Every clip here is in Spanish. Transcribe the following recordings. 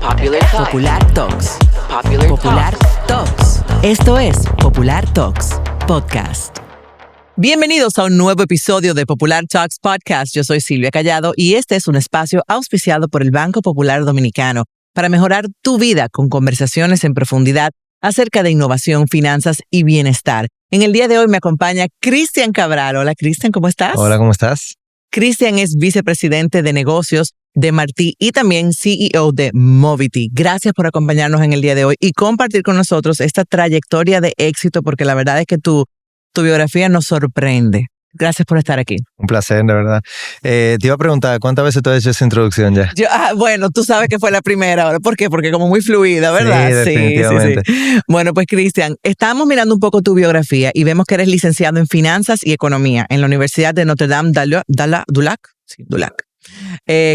Popular Talks. Popular Talks. Popular Talks. Esto es Popular Talks Podcast. Bienvenidos a un nuevo episodio de Popular Talks Podcast. Yo soy Silvia Callado y este es un espacio auspiciado por el Banco Popular Dominicano para mejorar tu vida con conversaciones en profundidad acerca de innovación, finanzas y bienestar. En el día de hoy me acompaña Cristian Cabral. Hola, Cristian, ¿cómo estás? Hola, ¿cómo estás? Cristian es vicepresidente de negocios de Martí y también CEO de Movity. Gracias por acompañarnos en el día de hoy y compartir con nosotros esta trayectoria de éxito, porque la verdad es que tu biografía nos sorprende. Gracias por estar aquí. Un placer, de verdad. Te iba a preguntar, ¿cuántas veces tú has hecho esa introducción ya? Bueno, tú sabes que fue la primera ahora. ¿Por qué? Porque como muy fluida, ¿verdad? Sí, definitivamente. Sí. Bueno, pues Cristian, estamos mirando un poco tu biografía y vemos que eres licenciado en Finanzas y Economía en la Universidad de Notre Dame Dulac.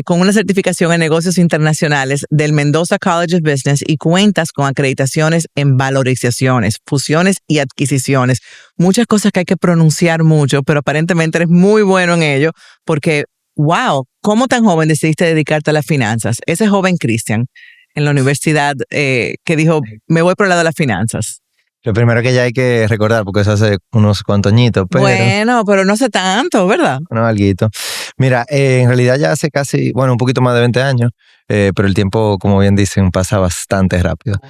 Con una certificación en negocios internacionales del Mendoza College of Business y cuentas con acreditaciones en valorizaciones, fusiones y adquisiciones. Muchas cosas que hay que pronunciar mucho, pero aparentemente eres muy bueno en ello porque, wow, ¿cómo tan joven decidiste dedicarte a las finanzas? Ese joven Cristian en la universidad que dijo, me voy por el lado de las finanzas. Lo primero que ya hay que recordar, porque eso hace unos cuantos añitos, pero... Bueno, pero no sé tanto, ¿verdad? No, alguito. Mira, en realidad ya hace casi, un poquito más de 20 años, pero el tiempo, como bien dicen, pasa bastante rápido.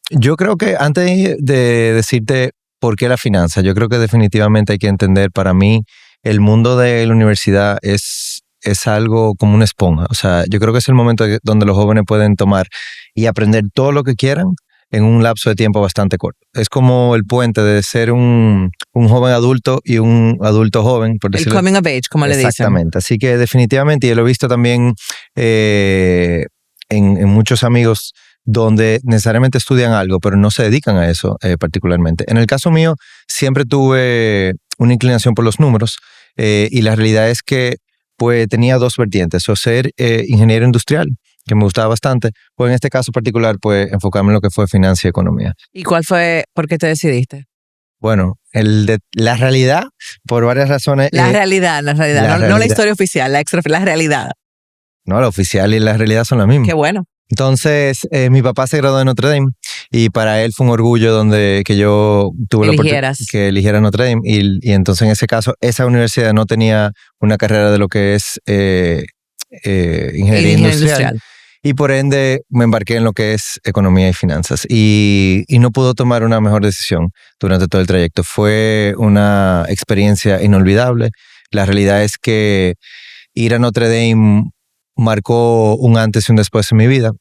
Yo creo que antes de decirte por qué la finanza, yo creo que definitivamente hay que entender, para mí, el mundo de la universidad es algo como una esponja. O sea, yo creo que es el momento donde los jóvenes pueden tomar y aprender todo lo que quieran en un lapso de tiempo bastante corto. Es como el puente de ser un joven adulto y un adulto joven, por decirlo. El coming of age, como le dicen. Exactamente. Así que definitivamente, y lo he visto también en muchos amigos donde necesariamente estudian algo, pero no se dedican a eso particularmente. En el caso mío, siempre tuve una inclinación por los números y la realidad es que pues tenía dos vertientes, o ser ingeniero industrial, que me gustaba bastante, pues en este caso particular, pues enfocarme en lo que fue finanzas y economía. ¿Y cuál fue, por qué te decidiste? Bueno, la realidad, por varias razones. La realidad. No la historia oficial, la realidad. No, la oficial y la realidad son las mismas. Qué bueno. Entonces, mi papá se graduó de Notre Dame y para él fue un orgullo que yo tuve la oportunidad que eligiera Notre Dame. Y entonces, en ese caso, esa universidad no tenía una carrera de lo que es ingeniería industrial. Y por ende me embarqué en lo que es economía y finanzas. Y no pudo tomar una mejor decisión durante todo el trayecto. Fue una experiencia inolvidable. La realidad es que ir a Notre Dame marcó un antes y un después en mi vida.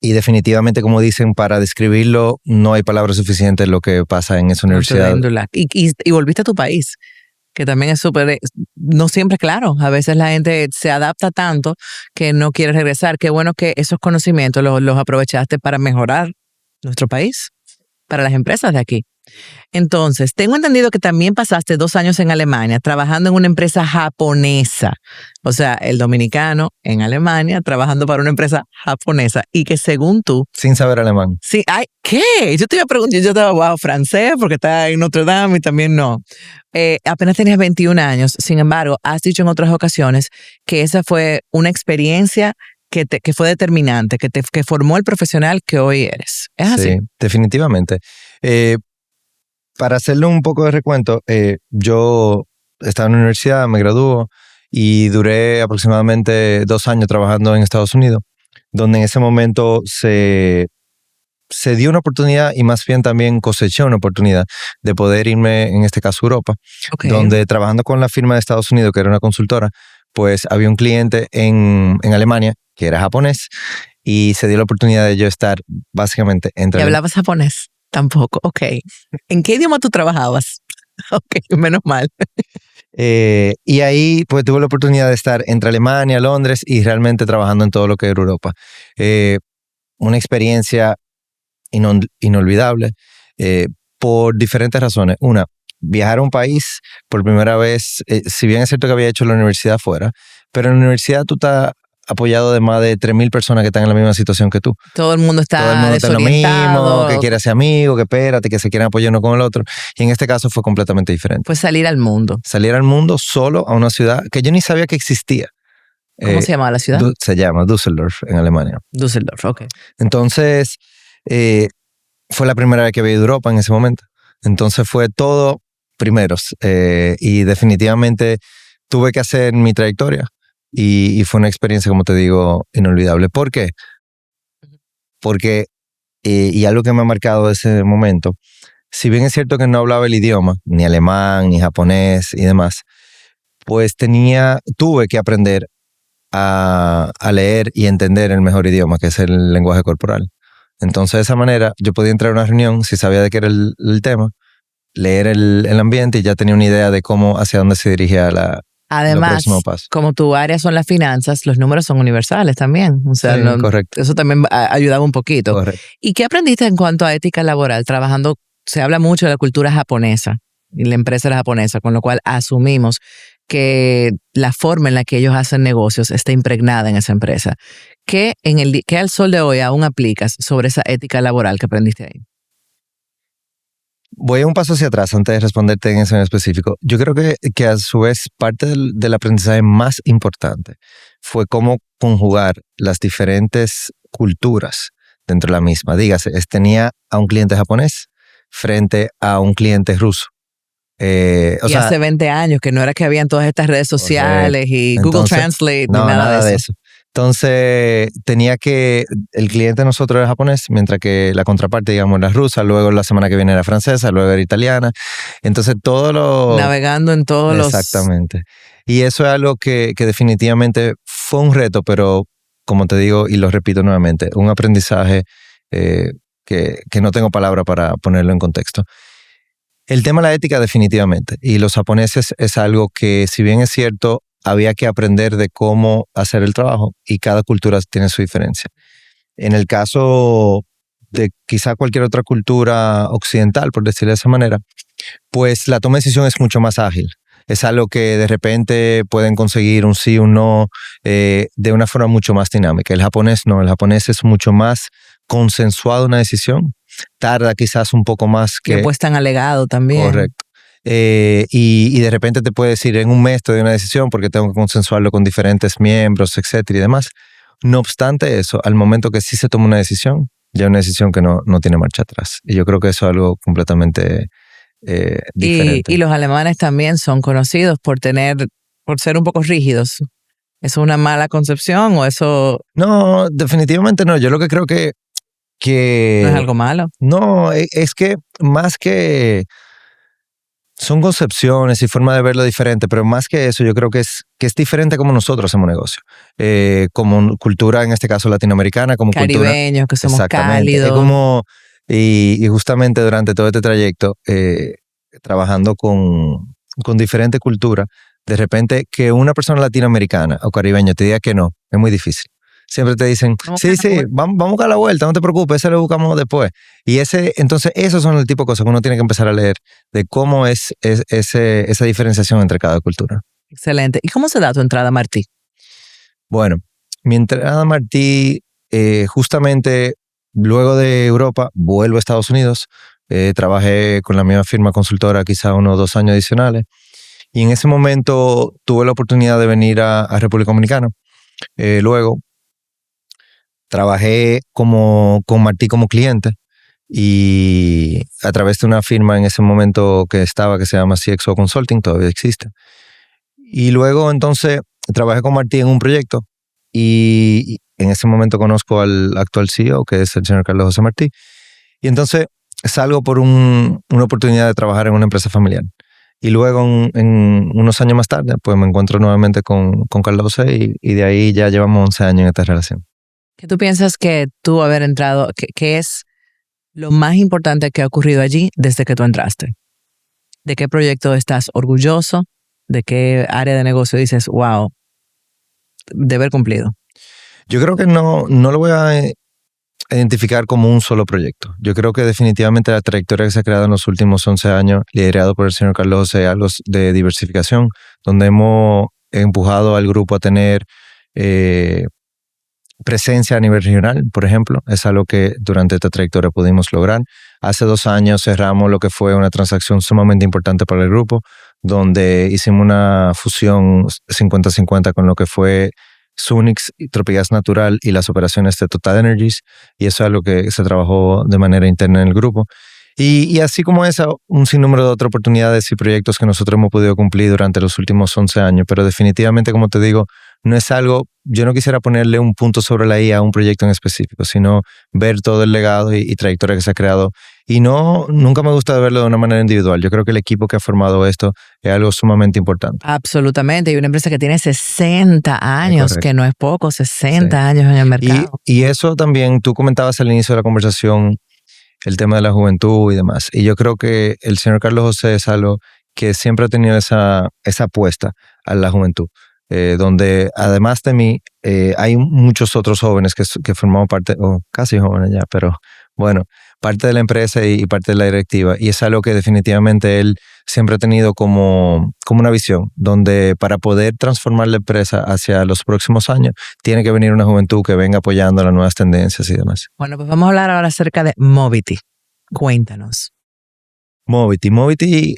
Y definitivamente, como dicen, para describirlo, no hay palabras suficientes lo que pasa en esa universidad. Y volviste a tu país, que también es súper, no siempre claro. A veces la gente se adapta tanto que no quiere regresar. Qué bueno que esos conocimientos los aprovechaste para mejorar nuestro país, para las empresas de aquí. Entonces, tengo entendido que también pasaste 2 años en Alemania trabajando en una empresa japonesa. O sea, el dominicano en Alemania trabajando para una empresa japonesa y que según tú... Sin saber alemán. Sí, ay, ¿qué? Yo te iba a preguntar, yo estaba, wow, francés porque estaba en Notre Dame y también no. Apenas tenías 21 años, sin embargo, has dicho en otras ocasiones que esa fue una experiencia que fue determinante, que formó el profesional que hoy eres. ¿Es así? Sí, definitivamente. Para hacerle un poco de recuento, yo estaba en la universidad, me graduó y duré aproximadamente 2 años trabajando en Estados Unidos, donde en ese momento se dio una oportunidad y más bien también coseché una oportunidad de poder irme, en este caso, a Europa, donde trabajando con la firma de Estados Unidos, que era una consultora, pues había un cliente en Alemania que era japonés y se dio la oportunidad de yo estar básicamente entre... ¿Y hablabas japonés? Tampoco, ok. ¿En qué idioma tú trabajabas? Ok, menos mal. Y ahí pues tuve la oportunidad de estar entre Alemania, Londres y realmente trabajando en todo lo que era Europa. Una experiencia inolvidable por diferentes razones. Una, viajar a un país por primera vez, si bien es cierto que había hecho la universidad afuera, pero en la universidad tú estás apoyado de más de 3,000 personas que están en la misma situación que tú. Todo el mundo está en lo mismo, que quiere ser amigo, que espérate, que se quieren apoyar uno con el otro. Y en este caso fue completamente diferente. Pues salir al mundo. Salir al mundo solo a una ciudad que yo ni sabía que existía. ¿Cómo se llama la ciudad? Se llama Düsseldorf, en Alemania. Düsseldorf, ok. Entonces, fue la primera vez que vi Europa en ese momento. Entonces fue todo primeros. Y definitivamente tuve que hacer mi trayectoria. Y fue una experiencia, como te digo, inolvidable. ¿Por qué? Porque, y algo que me ha marcado de ese momento, si bien es cierto que no hablaba el idioma, ni alemán, ni japonés y demás, pues tuve que aprender a leer y entender el mejor idioma, que es el lenguaje corporal. Entonces, de esa manera, yo podía entrar a una reunión, si sabía de qué era el tema, leer el ambiente y ya tenía una idea de cómo, hacia dónde se dirigía el próximo paso. Como tu área son las finanzas, los números son universales también. O sea, Sí, correcto. Eso también ayudaba un poquito. Correcto. ¿Y qué aprendiste en cuanto a ética laboral? Trabajando, se habla mucho de la cultura japonesa y la empresa era japonesa, con lo cual asumimos que la forma en la que ellos hacen negocios está impregnada en esa empresa. ¿Qué al sol de hoy aún aplicas sobre esa ética laboral que aprendiste ahí? Voy a un paso hacia atrás antes de responderte en eso en específico. Yo creo que a su vez parte del aprendizaje más importante fue cómo conjugar las diferentes culturas dentro de la misma. Dígase, tenía a un cliente japonés frente a un cliente ruso. Hace 20 años, que no era que habían todas estas redes sociales y Google Translate, no, ni nada de eso. Entonces, el cliente de nosotros era japonés, mientras que la contraparte, digamos, era rusa, luego la semana que viene era francesa, luego era italiana. Entonces, navegando en todos los... Exactamente. Y eso es algo que definitivamente fue un reto, pero como te digo, y lo repito nuevamente, un aprendizaje que no tengo palabra para ponerlo en contexto. El tema de la ética definitivamente, y los japoneses es algo que, si bien es cierto, había que aprender de cómo hacer el trabajo y cada cultura tiene su diferencia. En el caso de quizá cualquier otra cultura occidental, por decirlo de esa manera, pues la toma de decisión es mucho más ágil. Es algo que de repente pueden conseguir un sí, un no, de una forma mucho más dinámica. El japonés no, el japonés es mucho más consensuado una decisión. Tarda quizás un poco más que... Después tan alegado también. Correcto. Y de repente te puede decir, en un mes te doy una decisión porque tengo que consensuarlo con diferentes miembros, etcétera y demás. No obstante eso, al momento que sí se toma una decisión, ya una decisión que no tiene marcha atrás. Y yo creo que eso es algo completamente diferente. Y los alemanes también son conocidos por ser un poco rígidos. ¿Eso es una mala concepción o eso...? No, definitivamente no. Yo lo que creo que ¿No es algo malo? No, es que más que... Son concepciones y forma de verlo diferente, pero más que eso yo creo que es diferente como nosotros hacemos negocio. Como cultura, en este caso latinoamericana, como caribeños, que somos cálidos. Es como, y justamente durante todo este trayecto, trabajando con diferentes culturas, de repente que una persona latinoamericana o caribeña te diga que no, es muy difícil. Siempre te dicen, sí, vamos a buscar la vuelta, no te preocupes, ese lo buscamos después. Y entonces esos son el tipo de cosas que uno tiene que empezar a leer de cómo es esa diferenciación entre cada cultura. Excelente. ¿Y cómo se da tu entrada a Martí? Bueno, mi entrada a Martí, justamente luego de Europa, vuelvo a Estados Unidos. Trabajé con la misma firma consultora quizá unos 2 años adicionales. Y en ese momento tuve la oportunidad de venir a República Dominicana. Luego trabajé con Martí como cliente y a través de una firma en ese momento que se llama CXO Consulting, todavía existe. Y luego entonces trabajé con Martí en un proyecto y en ese momento conozco al actual CEO, que es el señor Carlos José Martí. Y entonces salgo por una oportunidad de trabajar en una empresa familiar. Y luego en unos años más tarde, pues me encuentro nuevamente con Carlos José y de ahí ya llevamos 11 años en esta relación. ¿Qué tú piensas que tú haber entrado, qué es lo más importante que ha ocurrido allí desde que tú entraste? ¿De qué proyecto estás orgulloso? ¿De qué área de negocio dices, wow, de haber cumplido? Yo creo que no lo voy a identificar como un solo proyecto. Yo creo que definitivamente la trayectoria que se ha creado en los últimos 11 años, liderado por el señor Carlos José, algo de diversificación, donde hemos empujado al grupo a tener presencia a nivel regional, por ejemplo, es algo que durante esta trayectoria pudimos lograr. Hace 2 años cerramos lo que fue una transacción sumamente importante para el grupo, donde hicimos una fusión 50-50 con lo que fue Sunix, Tropigas Natural y las operaciones de Total Energies, y eso es algo que se trabajó de manera interna en el grupo. Y así como esa, un sinnúmero de otras oportunidades y proyectos que nosotros hemos podido cumplir durante los últimos 11 años, pero definitivamente, como te digo, no es algo, yo no quisiera ponerle un punto sobre la I a un proyecto en específico, sino ver todo el legado y trayectoria que se ha creado. Y no, nunca me gusta verlo de una manera individual. Yo creo que el equipo que ha formado esto es algo sumamente importante. Absolutamente. Y una empresa que tiene 60 años, que no es poco, 60 años en el mercado. Y eso también, tú comentabas al inicio de la conversación, el tema de la juventud y demás. Y yo creo que el señor Carlos José es algo que siempre ha tenido esa apuesta a la juventud, donde además de mí hay muchos otros jóvenes que formamos parte, o casi jóvenes ya, pero bueno, parte de la empresa y parte de la directiva. Y es algo que definitivamente él siempre ha tenido como una visión, donde para poder transformar la empresa hacia los próximos años, tiene que venir una juventud que venga apoyando las nuevas tendencias y demás. Bueno, pues vamos a hablar ahora acerca de Movity. Cuéntanos. Movity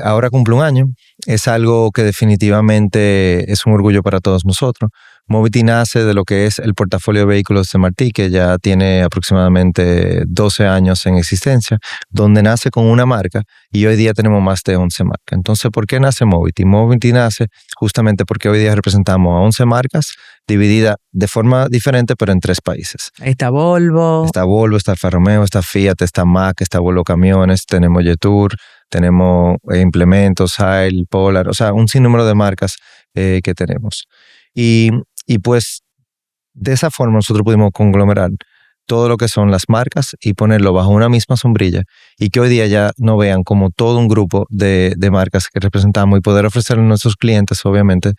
ahora cumple un año. Es algo que definitivamente es un orgullo para todos nosotros. Movity nace de lo que es el portafolio de vehículos de Martí, que ya tiene aproximadamente 12 años en existencia, donde nace con una marca y hoy día tenemos más de 11 marcas. Entonces, ¿por qué nace Movity? Movity nace justamente porque hoy día representamos a 11 marcas divididas de forma diferente, pero en 3 países. Está Volvo. Está Volvo, está Alfa Romeo, está Fiat, está Mack, está Volvo Camiones, tenemos Jetour, tenemos implementos, Hail, Polar, o sea, un sinnúmero de marcas que tenemos. Y pues de esa forma nosotros pudimos conglomerar todo lo que son las marcas y ponerlo bajo una misma sombrilla y que hoy día ya no vean como todo un grupo de marcas que representamos y poder ofrecerle a nuestros clientes, obviamente,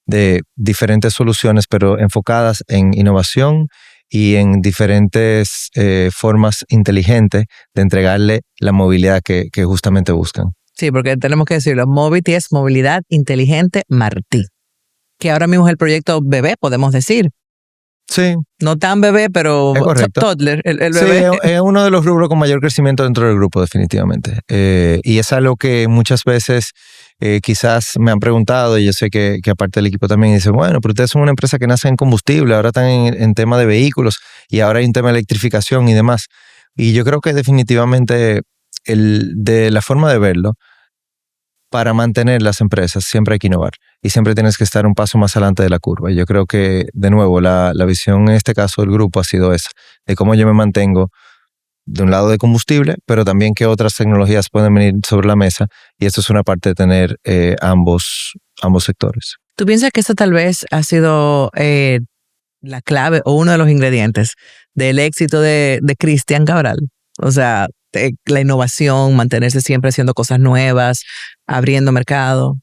de diferentes soluciones, pero enfocadas en innovación y en diferentes formas inteligentes de entregarle la movilidad que justamente buscan. Sí, porque tenemos que decirlo, Movity es Movilidad Inteligente Martí, que ahora mismo es el proyecto bebé, podemos decir. Sí. No tan bebé, pero toddler, el bebé. Sí, es uno de los rubros con mayor crecimiento dentro del grupo, definitivamente. Y es algo que muchas veces quizás me han preguntado, y yo sé que aparte del equipo también dice, bueno, pero ustedes son una empresa que nace en combustible, ahora están en tema de vehículos y ahora hay un tema de electrificación y demás. Y yo creo que definitivamente de la forma de verlo, para mantener las empresas siempre hay que innovar y siempre tienes que estar un paso más adelante de la curva. Y yo creo que, de nuevo, la visión en este caso del grupo ha sido esa, de cómo yo me mantengo de un lado de combustible, pero también que otras tecnologías pueden venir sobre la mesa y esto es una parte de tener ambos sectores. ¿Tú piensas que eso tal vez ha sido la clave o uno de los ingredientes del éxito de Cristian Cabral? O sea, la innovación, mantenerse siempre haciendo cosas nuevas, abriendo mercado.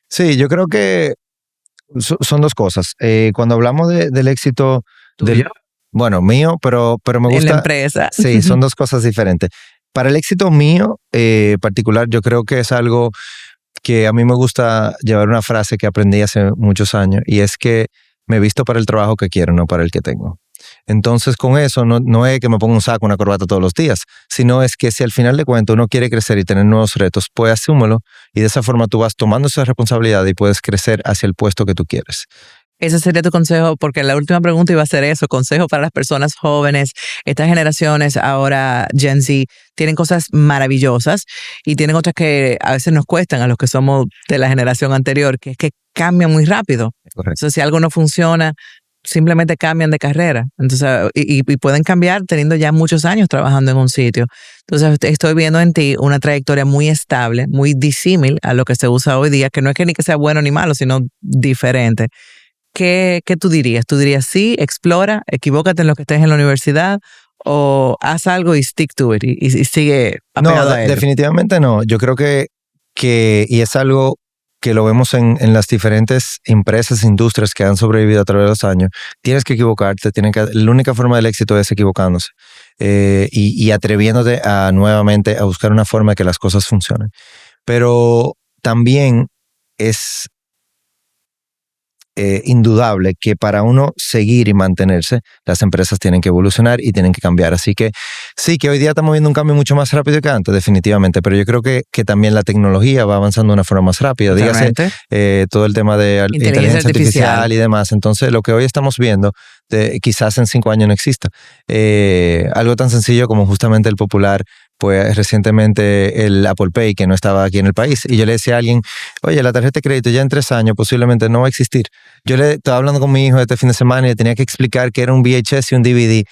Sí, yo creo que son dos cosas. Cuando hablamos del éxito bueno, mío, pero me gusta. En la empresa. Sí, son dos cosas diferentes. Para el éxito mío particular, yo creo que es algo que a mí me gusta llevar una frase que aprendí hace muchos años y es que me visto para el trabajo que quiero, no para el que tengo. Entonces, con eso no es que me ponga un saco, una corbata todos los días, sino es que si al final de cuentas uno quiere crecer y tener nuevos retos, pues asúmelo y de esa forma tú vas tomando esa responsabilidad y puedes crecer hacia el puesto que tú quieres. Ese sería tu consejo, porque la última pregunta iba a ser eso, consejo para las personas jóvenes. Estas generaciones ahora, Gen Z, tienen cosas maravillosas y tienen otras que a veces nos cuestan a los que somos de la generación anterior, que es que cambian muy rápido. Correcto. Entonces, si algo no funciona, simplemente cambian de carrera. Entonces, y pueden cambiar teniendo ya muchos años trabajando en un sitio. Entonces, estoy viendo en ti una trayectoria muy estable, muy disímil a lo que se usa hoy día, que no es que ni que sea bueno ni malo, sino diferente. ¿Qué tú dirías? ¿Tú dirías sí, explora, equivócate en lo que estés en la universidad o haz algo y stick to it y sigue apegado a ello? Definitivamente no. Yo creo que y es algo que lo vemos en las diferentes empresas, industrias que han sobrevivido a través de los años, tienes que equivocarte, la única forma del éxito es equivocándose y atreviéndote nuevamente a buscar una forma de que las cosas funcionen. Pero también es indudable que para uno seguir y mantenerse, las empresas tienen que evolucionar y tienen que cambiar. Así que sí, que hoy día estamos viendo un cambio mucho más rápido que antes, definitivamente, pero yo creo que también la tecnología va avanzando de una forma más rápida. Dígase todo el tema de inteligencia artificial y demás. Entonces, lo que hoy estamos viendo, quizás en 5 años no exista. Algo tan sencillo como justamente el popular, pues recientemente el Apple Pay, que no estaba aquí en el país. Y yo le decía a alguien, oye, la tarjeta de crédito ya en 3 años posiblemente no va a existir. Yo le estaba hablando con mi hijo este fin de semana y le tenía que explicar que era un VHS y un DVD.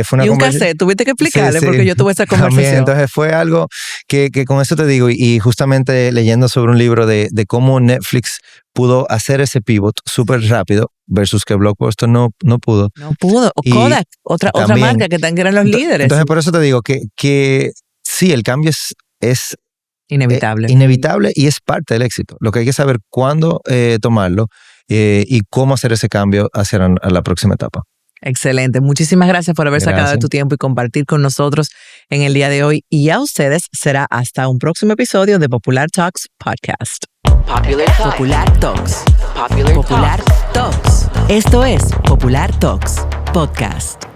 Fue una y un cassette, tuviste que explicarle porque yo tuve esa conversación. También, entonces fue algo que con eso te digo, y justamente leyendo sobre un libro de cómo Netflix pudo hacer ese pivot súper rápido versus que Blockbuster no pudo. No pudo. O Kodak, otra marca que eran los líderes. Entonces por eso te digo que sí, el cambio es inevitable. Inevitable y es parte del éxito. Lo que hay que saber cuándo tomarlo y cómo hacer ese cambio hacia la próxima etapa. Excelente. Muchísimas gracias por haber sacado de tu tiempo y compartir con nosotros en el día de hoy. Y a ustedes será hasta un próximo episodio de Popular Talks Podcast. Popular Talks. Popular Talks. Esto es Popular Talks Podcast.